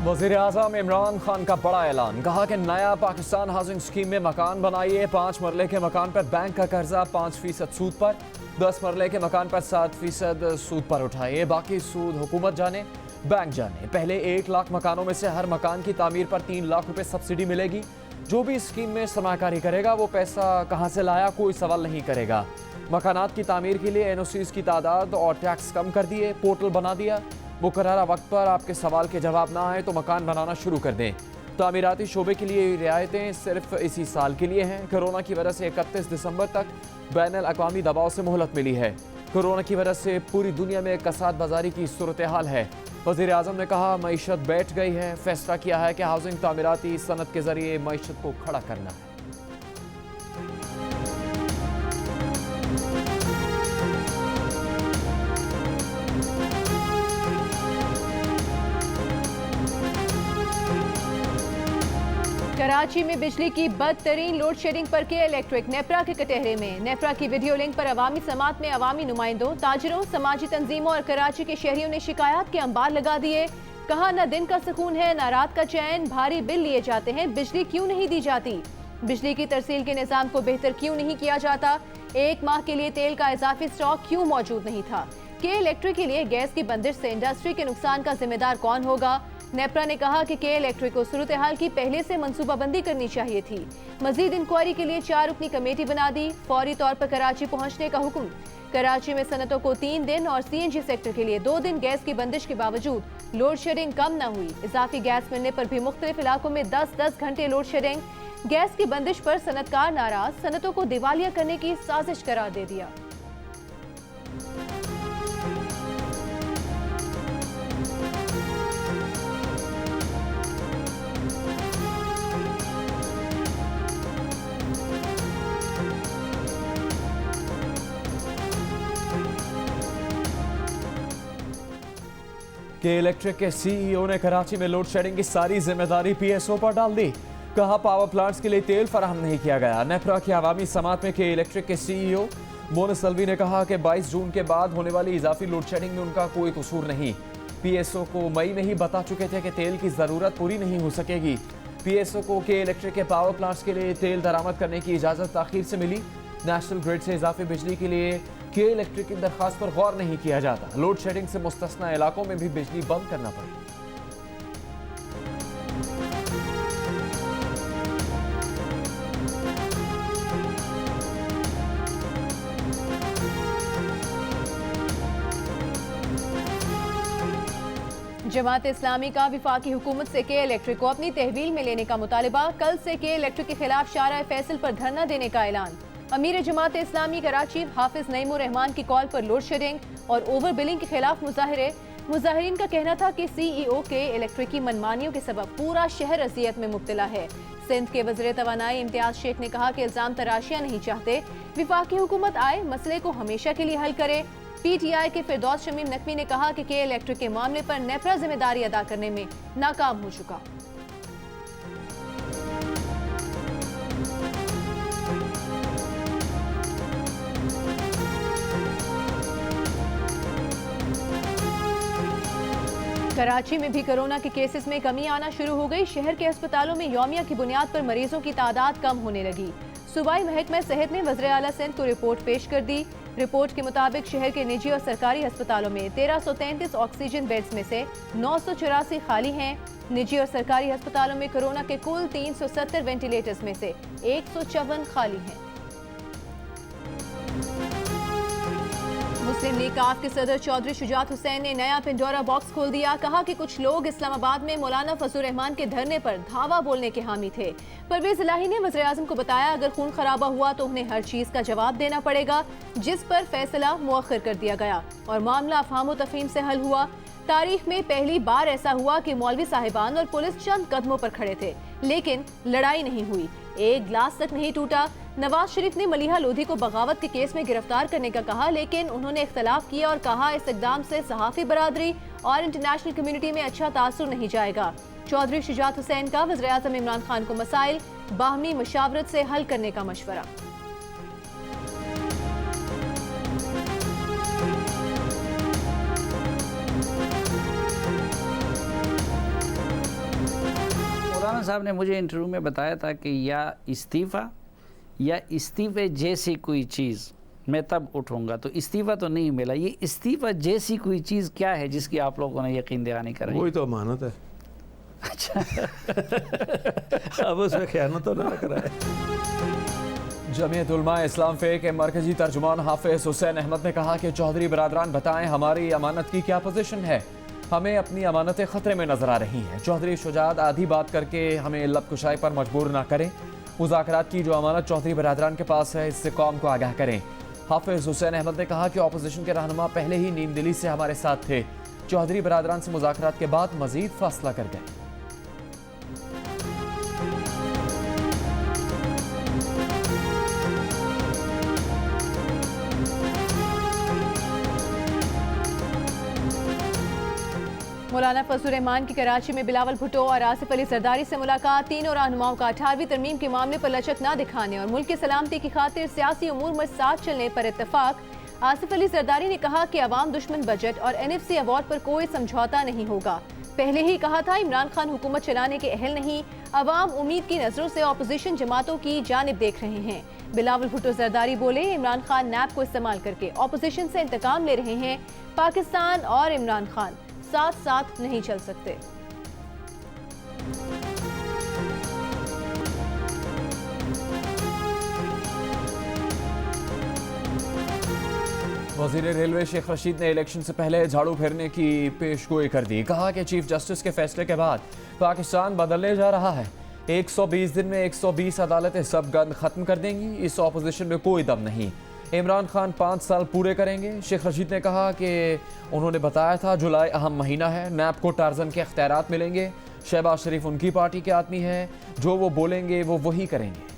वज़ीर-ए-आज़म इमरान खान का बड़ा ऐलान। कहा कि नया पाकिस्तान हाउसिंग स्कीम में मकान बनाइए। 5 मरले के मकान पर बैंक का कर्जा 5% सूद पर, 10 मरले के मकान पर 7% सूद पर उठाइए। बाकी सूद हुकूमत जाने, बैंक जाने। पहले 1 लाख मकानों में से हर मकान की तामीर पर 3 लाख रुपए सब्सिडी मिलेगी। जो भी स्कीम में सरमाकारी करेगा वो पैसा कहाँ से लाया कोई सवाल नहीं करेगा। मकानात की तामीर के लिए NOCs की तादाद और टैक्स कम कर दिए। पोर्टल बना दिया। मुकर्ररा वक्त पर आपके सवाल के जवाब ना आए तो मकान बनाना शुरू कर दें। तामीराती शोबे के लिए रियायतें सिर्फ इसी साल के लिए हैं। कोरोना की वजह से 31 दिसंबर तक बैनुल अक़वामी दबाव से मोहलत मिली है। कोरोना की वजह से पूरी दुनिया में कसाद बाजारी की सूरत हाल है। वज़ीर-ए-आज़म ने कहा मईशत बैठ गई है। फैसला किया है कि हाउसिंग तामीराती सनत के जरिए मईशत को खड़ा करना है। कराची में बिजली की बदतरीन लोड शेडिंग पर के इलेक्ट्रिक नेपरा के कटहरे में। नेपरा की वीडियो लिंक पर अवामी समात में अवामी नुमाइंदों, ताजरों, समाजी तंजीमों और कराची के शहरियों ने शिकायत के अंबार लगा दिए। कहा न दिन का सुकून है न रात का चैन, भारी बिल लिए जाते हैं, बिजली क्यों नहीं दी जाती, बिजली की तरसील के निज़ाम को बेहतर क्यों नहीं किया जाता, 1 माह के लिए तेल का इजाफी स्टॉक क्यों मौजूद नहीं था, के इलेक्ट्रिक के लिए गैस की बंदिश से इंडस्ट्री के नुकसान का जिम्मेदार कौन होगा। नेपरा ने कहा कि के इलेक्ट्रिक को सूरत हाल की पहले से मंसूबाबंदी करनी चाहिए थी। मजीद इंक्वायरी के लिए 4 रुकनी कमेटी बना दी। फौरी तौर पर कराची पहुंचने का हुक्म। कराची में सनतों को 3 दिन और CNG सेक्टर के लिए 2 दिन गैस की बंदिश के बावजूद लोड शेडिंग कम न हुई। इजाफी गैस मिलने पर भी मुख्तलिफ इलाकों में 10-10 घंटे लोड शेडिंग। गैस की बंदिश पर सनतकार नाराज, सनतों को दिवालिया करने की साजिश करार दे दिया। के इलेक्ट्रिक के CEO ने कराची में लोड शेडिंग की सारी जिम्मेदारी PSO पर डाल दी। कहा पावर प्लांट्स के लिए तेल फराहम नहीं किया गया। नेपरा की अवामी समात में के इलेक्ट्रिक के CEO मोनस अलवी ने कहा कि 22 जून के बाद होने वाली इजाफी लोड शेडिंग में उनका कोई कसूर नहीं। PSO को मई में ही बता चुके थे कि तेल की ज़रूरत पूरी नहीं हो सकेगी। PSO को के इलेक्ट्रिक के पावर प्लांट्स के लिए तेल दरामद करने की इजाज़त ताख़ीर से मिली। नेशनल ग्रिड से इजाफी बिजली के लिए के इलेक्ट्रिक की दरख्वास्त पर गौर नहीं किया जाता। लोड शेडिंग से मुस्तस्ना इलाकों में भी बिजली बंद करना पड़ी। जमात इस्लामी का विफाकी हुकूमत से के इलेक्ट्रिक को अपनी तहवील में लेने का मुतालिबा। कल से के इलेक्ट्रिक के खिलाफ शारा फैसल पर धरना देने का ऐलान। अमीर जमात इस्लामी कराची हाफिज नईमुर रहमान की कॉल पर लोड शेडिंग और ओवर बिलिंग के खिलाफ मुजाहरे। मुजाहिरीन का कहना था कि CEO के इलेक्ट्रिक की मनमानियों के सबब पूरा शहर अजियत में मुब्तला है। सिंध के वज़ीर तवानाई इम्तियाज शेख ने कहा कि इल्जाम तराशियां नहीं चाहते, विफाकी हुकूमत आए मसले को हमेशा के लिए हल करे। PTI के फिरदौस शमीम नकवी ने कहा कि के इलेक्ट्रिक के मामले पर नेपरा जिम्मेदारी अदा करने में नाकाम हो चुका। कराची में भी कोरोना के केसेस में कमी आना शुरू हो गई। शहर के अस्पतालों में यौमिया की बुनियाद पर मरीजों की तादाद कम होने लगी। सूबाई महकमा सेहत ने वज़ीर आला सिंध को रिपोर्ट पेश कर दी। रिपोर्ट के मुताबिक शहर के निजी और सरकारी अस्पतालों में 1333 ऑक्सीजन बेड्स में से 984 खाली हैं। निजी और सरकारी अस्पतालों में कोरोना के कुल 370 वेंटिलेटर्स में से 154 खाली हैं। मुस्लिम लीग काफ के सदर चौधरी शुजात हुसैन ने नया पिंडोरा बॉक्स खोल दिया। कहा कि कुछ लोग इस्लामाबाद में मौलाना फजलुर रहमान के धरने पर धावा बोलने के हामी थे। परवेज इलाही ने वज़ीर आज़म को बताया अगर खून खराबा हुआ तो उन्हें हर चीज का जवाब देना पड़ेगा, जिस पर फैसला मुअख्खर कर दिया गया और मामला अफहाम व तफहीम से हल हुआ। तारीख में पहली बार ऐसा हुआ कि मौलवी साहिबान और पुलिस चंद कदमों पर खड़े थे, लेकिन लड़ाई नहीं हुई, एक ग्लास तक नहीं टूटा। नवाज शरीफ ने मलिहा लोधी को बगावत के केस में गिरफ्तार करने का कहा, लेकिन उन्होंने इख्तलाफ किया और कहा इस इक़दाम से सहाफ़ी बरादरी और इंटरनेशनल कम्युनिटी में अच्छा तासुर नहीं जाएगा। चौधरी शुजात हुसैन का वज़ीर आज़म इमरान खान को मसाइल बाहमी मुशावरत से हल करने का मशवरा। साहब ने मुझे इंटरव्यू में बताया था कि या इस्तीफ़ा या इस्तीफ़े जैसी कोई चीज़ मैं तब उठूँगा, तो इस्तीफ़ा तो नहीं मिला। ये इस्तीफ़ा जैसी कोई चीज़ क्या है जिसकी आप लोगों ने यकीन दहानी कराई? वही तो अमानत है। अच्छा अब उसमें खयानत तो ना कराए। जमीयत उलमा इस्लाम फ़े के मरकजी तर्जुमान हाफिज हुसैन अहमद ने कहा कि चौधरी बरादरान बताएं हमारी अमानत की क्या पोजीशन है, हमें अपनी अमानतें खतरे में नजर आ रही हैं। चौधरी शुजात आधी बात करके हमें लबकुशाई पर मजबूर ना करें। मुज़ाकरात की जो अमानत चौधरी बरादरान के पास है इससे कौम को आगाह करें। हाफिज हुसैन अहमद ने कहा कि अपोजिशन के रहनुमा पहले ही नीम दिली से हमारे साथ थे, चौधरी बरादरान से मुज़ाकरात के बाद मजीद फासला कर गए। मौलाना फजलुर रहमान की कराची में बिलावल भुट्टो और आसिफ अली जरदारी से मुलाकात। तीनों रहनुमाओं का 18वीं तरमीम के मामले पर लचक न दिखाने और मुल्क की सलामती की खातिर सियासी उमूर में साथ चलने पर इत्तफाक। आसिफ अली जरदारी ने कहा कि अवाम दुश्मन बजट और NFC अवार्ड पर कोई समझौता नहीं होगा। पहले ही कहा था इमरान खान हुकूमत चलाने के अहल नहीं, अवाम उम्मीद की नजरों से अपोजिशन जमातों की जानिब देख रहे हैं। बिलावल भुट्टो जरदारी बोले इमरान खान नैब को इस्तेमाल करके अपोजिशन से इंतकाम ले रहे हैं। पाकिस्तान और इमरान खान साथ साथ नहीं चल सकते। वज़ीर रेलवे शेख रशीद ने इलेक्शन से पहले झाड़ू फेरने की पेशगोई कर दी। कहा कि चीफ जस्टिस के फैसले के बाद पाकिस्तान बदलने जा रहा है। 120 दिन में 120 अदालतें सब गंद खत्म कर देंगी, इस ऑपोजिशन में कोई दम नहीं। इमरान खान 5 साल पूरे करेंगे। शेख रशीद ने कहा कि उन्होंने बताया था जुलाई अहम महीना है, नैब को टार्जन के अख्तियारात मिलेंगे। शहबाज शरीफ उनकी पार्टी के आदमी हैं, जो वो बोलेंगे वो वही करेंगे।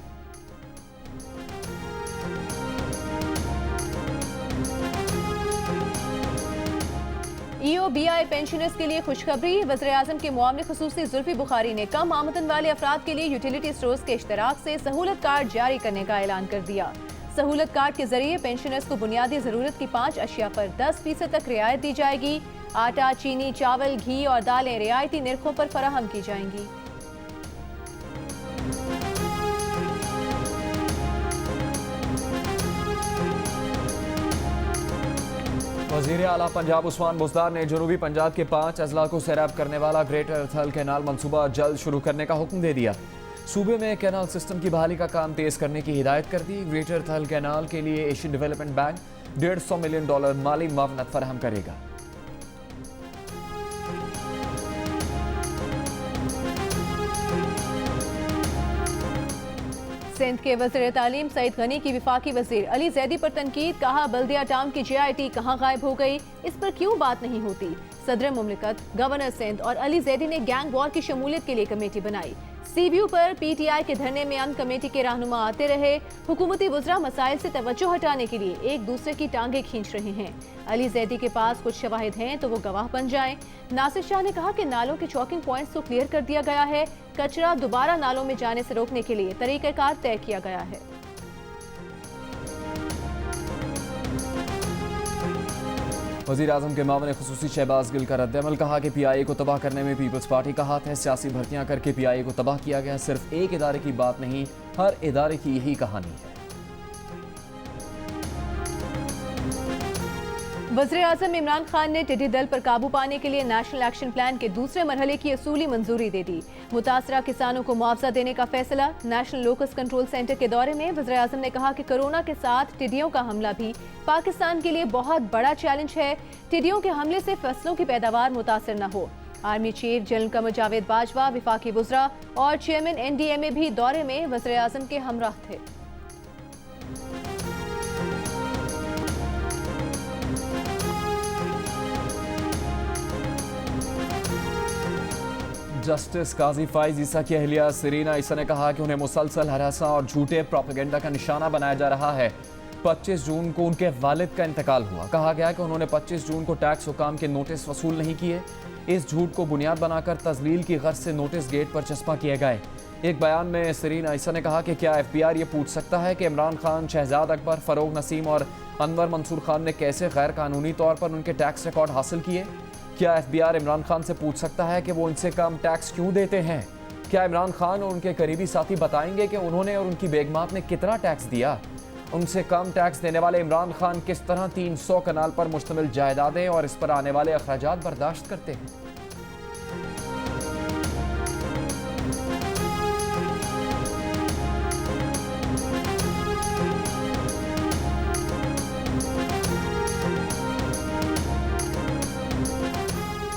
EOBI पेंशनर्स के लिए खुशखबरी। वज़ीर आज़म के मुआविन ख़ुसूसी जुल्फ़ी बुखारी ने कम आमदन वाले अफराद के लिए यूटिलिटी स्टोर्स के इश्तराक से सहूलत कार्ड जारी करने का ऐलान कर दिया। सहूलत कार्ड के जरिए पेंशनर्स को बुनियादी जरूरत की 5 अशिया पर 10% तक रियायत दी जाएगी। आटा, चीनी, चावल, घी और दालें रियायती निर्खों पर फराहम की जाएंगी। वज़ीर आला पंजाब उस्मान बुज़दार ने जनूबी पंजाब के 5 अजला को सैराब करने वाला ग्रेटर थल कैनाल मनसूबा जल्द शुरू करने का हुक्म दे दिया। सूबे में कैनाल सिस्टम की बहाली का काम तेज करने की हिदायत कर दी। ग्रेटर थल कैनाल के लिए एशियन डेवलपमेंट बैंक $150 मिलियन माली मुआवनत फराहम करेगा। सिंध के वज़ीर तालीम सईद गनी की विफाकी वज़ीर अली जैदी पर तनकीद। कहा बल्दिया टाउन की JIT कहाँ गायब हो गई, इस पर क्यों बात नहीं होती। सदर मुमलिकत, गवर्नर सिंध और अली जैदी ने गैंग वॉर की शमूलियत के लिए कमेटी बनाई। CBU पर PTI के धरने में अन कमेटी के रहनुमा आते रहे। हुकूमती वज़रा मसाइल से तवज्जो हटाने के लिए एक दूसरे की टांगे खींच रहे हैं। अली जैदी के पास कुछ शवाहिद हैं तो वो गवाह बन जाएं। नासिर शाह ने कहा कि नालों के चौकिंग पॉइंट्स तो क्लियर कर दिया गया है, कचरा दोबारा नालों में जाने से रोकने के लिए तरीक़ाकार तय किया गया है। वज़ीर आज़म के मामले ख़ुसूसी शहबाज गिल का रद्द-ए-अमल। कहा कि PIA को तबाह करने में पीपल्स पार्टी का हाथ है। सियासी भर्तियां करके PIA को तबाह किया गया। सिर्फ एक इदारे की बात नहीं, हर इदारे की यही कहानी है। वज़ीर आज़म इमरान खान ने टिड्डी दल पर काबू पाने के लिए नेशनल एक्शन प्लान के दूसरे मरहले की असूली मंजूरी दे दी। मुतासरा किसानों को मुआवजा देने का फैसला। नेशनल लोकस कंट्रोल सेंटर के दौरे में वज़ीर आज़म ने कहा कि कोरोना के साथ टिड्डियों का हमला भी पाकिस्तान के लिए बहुत बड़ा चैलेंज है। टिड्डियों के हमले से फसलों की पैदावार मुतासर न हो। Army chief general Qamar Javed Bajwa, विफाकी वज़रा और चेयरमैन NDMA भी दौरे में वज़ीर आज़म के हमराह थे। जस्टिस काजी फाइज ईसा की अहलिया सरीना ईसा ने कहा कि उन्हें मुसलसल हरासा और झूठे प्रोपेगेंडा का निशाना बनाया जा रहा है। 25 जून को उनके वालिद का इंतकाल हुआ। कहा गया कि उन्होंने 25 जून को टैक्स हुकाम के नोटिस वसूल नहीं किए। इस झूठ को बुनियाद बनाकर तजलील की गर्ज से नोटिस गेट पर चस्पा किए गए। एक बयान में सरीना ईसा ने कहा कि क्या FBR ये पूछ सकता है कि इमरान खान, शहजाद अकबर, फरोग नसीम और अनवर मंसूर खान ने कैसे गैर कानूनी तौर पर उनके टैक्स रिकॉर्ड हासिल किए। क्या FBR इमरान खान से पूछ सकता है कि वो इनसे कम टैक्स क्यों देते हैं। क्या इमरान खान और उनके करीबी साथी बताएंगे कि उन्होंने और उनकी बेगमात ने कितना टैक्स दिया? उनसे कम टैक्स देने वाले इमरान खान किस तरह 300 कनाल पर मुश्तमिल जायदादें और इस पर आने वाले अखराजात बर्दाश्त करते हैं?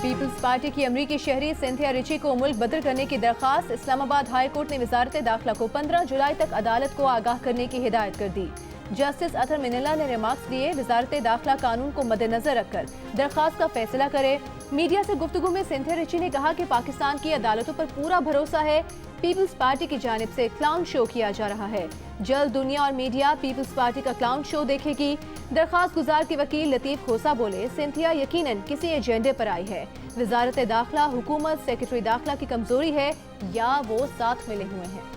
पीपल्स पार्टी की अमरीकी शहरी सिंथिया रिची को मुल्क बदर करने की दरखास्त। इस्लामाबाद हाई कोर्ट ने वजारत दाखिला को 15 जुलाई तक अदालत को आगाह करने की हिदायत कर दी। जस्टिस अतर मिनल्ला ने रिमार्क्स दिए, वजारत दाखिला कानून को मद्देनजर रखकर दरखास्त का फैसला करे। मीडिया से गुफ्तगू में सिंथिया रिची ने कहा कि पाकिस्तान की अदालतों पर पूरा भरोसा है। पीपल्स पार्टी की जानिब से क्लाउन शो किया जा रहा है। जल्द दुनिया और मीडिया पीपल्स पार्टी का क्लाउन शो देखेगी। दरखास्त गुजार के वकील लतीफ खोसा बोले, सिंथिया यकीनन किसी एजेंडे पर आई है। वजारत दाखिला हुकूमत सेक्रेटरी दाखिला की कमजोरी है या वो साथ मिले हुए हैं।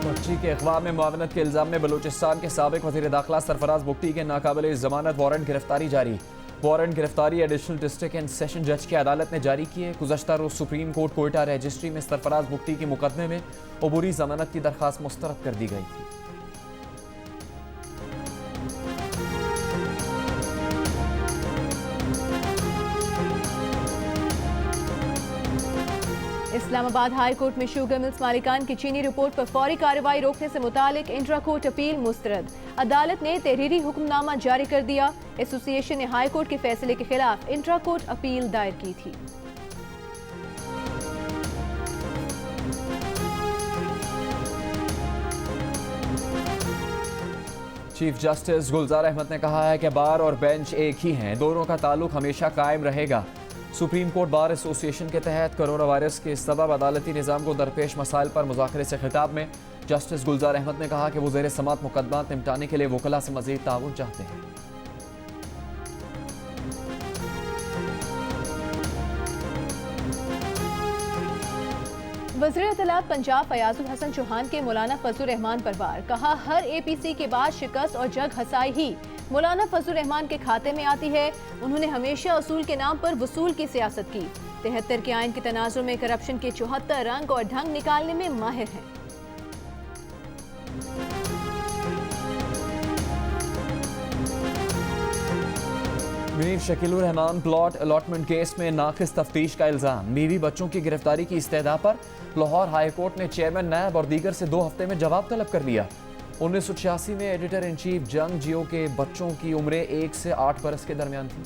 बच्ची के अगवा में मुआवनत के इल्जाम में बलूचिस्तान के साबिक वज़ीर दाखिला सरफराज बुख्ती के नाकाबिल जमानत वारंट गिरफ्तारी जारी। वारंट गिरफ्तारी एडिशनल डिस्ट्रिक्ट एंड सेशन जज की अदालत ने जारी की है। गुज़श्ता रोज सुप्रीम कोर्ट कोयटा रजिस्ट्री में सरफराज बुख्ती के मुकदमे में अबूरी जमानत की दरख्वास्त मुस्तरद कर दी गई थी। इस्लामाबाद हाई कोर्ट में शुगर मिल्स मालिकान की चीनी रिपोर्ट पर फौरी कार्रवाई रोकने से मुतालिक इंट्रा कोर्ट अपील मुस्तरद। अदालत ने तहरीरी हुक्मनामा जारी कर दिया। एसोसिएशन ने हाई कोर्ट के फैसले के खिलाफ इंट्रा कोर्ट अपील दायर की थी। चीफ जस्टिस गुलजार अहमद ने कहा है कि बार और बेंच एक ही हैं, दोनों का ताल्लुक हमेशा कायम रहेगा। सुप्रीम कोर्ट बार एसोसिएशन के तहत कोरोना वायरस के सबब अदालती निज़ाम को दरपेश मसाइल पर मुज़ाकरे से खिताब में जस्टिस गुलजार अहमद ने कहा कि वो ज़ेर समात मुकदमात निपटाने के लिए वकला से मज़ीद ताउन चाहते हैं। वज़ीर इत्तलात पंजाब फयाजुल हसन चौहान के मौलाना फजलुर रहमान पर वार। कहा, हर एपीसी के बाद शिकस्त और जग हसाई ही मौलाना फजलुर रहमान के खाते में आती है। उन्होंने हमेशा असूल के नाम पर वसूल की सियासत की। 73 के आइन के तनाजुर में करप्शन के 74 रंग और ढंग निकालने में माहिर हैं। Mir Shakilur Rahman plot allotment case में नाकिस तफ्तीश का इल्जाम। बीवी बच्चों की गिरफ्तारी की इस्तदा पर लाहौर हाई कोर्ट ने चेयरमैन नायब और दीगर से 2 हफ्ते में जवाब तलब कर लिया। 1986 में एडिटर इन चीफ जंग जियो के बच्चों की उम्रें 1 से 8 बरस के दरमियान थी।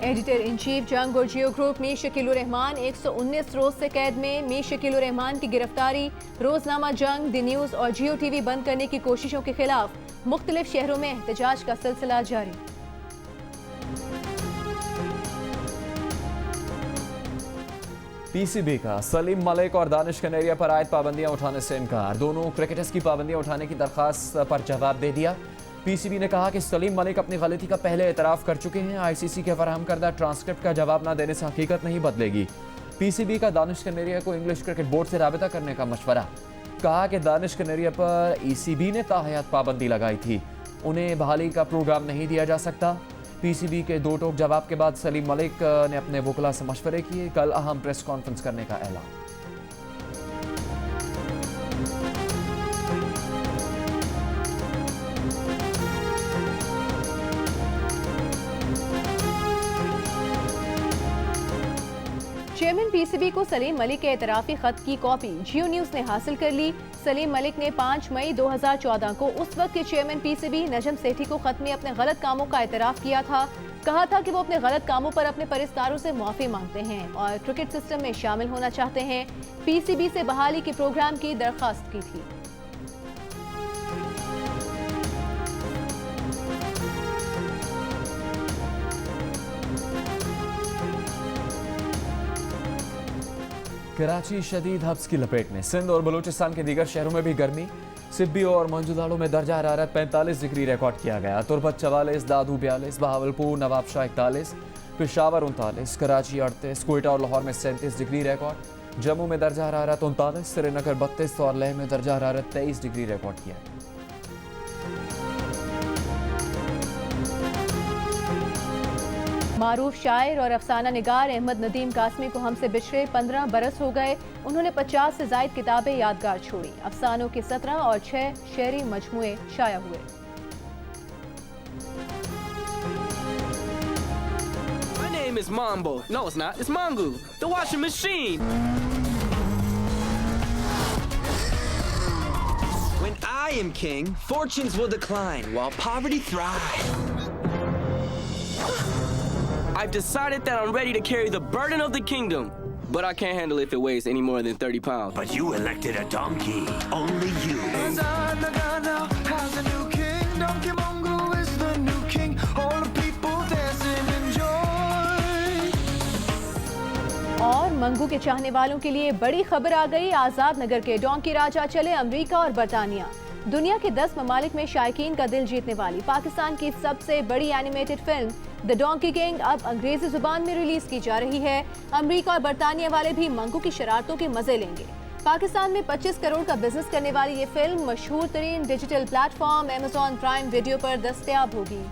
एडिटर इन चीफ जंग और जियो ग्रुप मीर शकीलुर रहमान 119 रोज से कैद में। मीर शकीलुर रहमान की गिरफ्तारी, रोजनामा जंग, द न्यूज और जियो टीवी बंद करने की कोशिशों के खिलाफ मुख्तलिफ शहरों में एहतजाज का सिलसिला जारी। पीसीबी का सलीम मलिक और दानिश कनेरिया पर आयद पाबंदियां उठाने से इनकार। दोनों क्रिकेटर्स की पाबंदियां उठाने की दरखास्त पर जवाब दे दिया। पीसीबी ने कहा कि सलीम मलिक अपनी गलती का पहले एतराफ़ कर चुके हैं। आईसीसी के फराहम करदा ट्रांसक्रिप्ट का जवाब न देने से हकीकत नहीं बदलेगी। पीसीबी का दानिश कनेरिया को इंग्लिश क्रिकेट बोर्ड से राबिता करने का मशवरा। कहा कि दानिश कनेरिया पर ईसीबी ने ताहयात पाबंदी लगाई थी, उन्हें बहाली का प्रोग्राम नहीं दिया जा सकता। पीसीबी के 2 टोक जवाब के बाद सलीम मलिक ने अपने वकला से मशवरे किए। कल अहम प्रेस कॉन्फ्रेंस करने का ऐलान। चेयरमैन पीसीबी को सलीम मलिक के एतराफ़ी खत की कॉपी जियो न्यूज ने हासिल कर ली। सलीम मलिक ने 5 मई 2014 को उस वक्त के चेयरमैन पीसीबी नजम सेठी को खत में अपने गलत कामों का एतराफ़ किया था। कहा था कि वो अपने गलत कामों पर अपने परिस्तारों से माफी मांगते हैं और क्रिकेट सिस्टम में शामिल होना चाहते हैं। पीसीबी से बहाली के प्रोग्राम की दरख्वास्त की थी। कराची शदीद हब्स की लपेट में। सिंध और बलूचिस्तान के दीगर शहरों में भी गर्मी। सिब्बी और मंजूदाड़ों में दर्जा हरारत 45 डिग्री रिकॉर्ड किया गया। तुरबत 44, दादू 42, बहावलपुर नवाबशाह 41, पेशावर 39, कराची 38, कोयटा और लाहौर में 37 डिग्री रिकॉर्ड। जम्मू में दर्जा हरारत 39, श्रीनगर 32 और लेह में दर्जा हरारत 23 डिग्री रिकॉर्ड किया। मारूफ शायर और अफसाना निगार अहमद नदीम कासमी को हमसे बिछड़े 15 बरस हो गए। उन्होंने 50 से ज़ायद किताबें यादगार छोड़ी। अफसानों के 17 और 6 शेरी मजमुए शाया हुए। My name is Mambo. No, it's not. It's Mongo, the washing machine. When I am king, fortunes will decline while poverty thrives. I've decided that I'm ready to carry the burden of the kingdom, but I can't handle it if it weighs any more than 30 pounds. But you elected a donkey. Only you. Has a new king. Donkey Mongo is the new king. All the people dancing in joy. और मंगू के चाहने वालों के लिए बड़ी खबर आ गई। आजाद नगर के डोंकी राजा चले अमेरिका और बरतानिया। दुनिया के 10 ममालिक में शायकीन का दिल जीतने वाली पाकिस्तान की सबसे बड़ी animated film the donkey king अब अंग्रेजी जुबान में रिलीज की जा रही है। अमेरिका और बरतानिया वाले भी मंगू की शरारतों के मजे लेंगे। पाकिस्तान में 25 करोड़ का बिजनेस करने वाली ये फिल्म मशहूर तरीन digital platform Amazon prime video पर दस्तयाब होगी।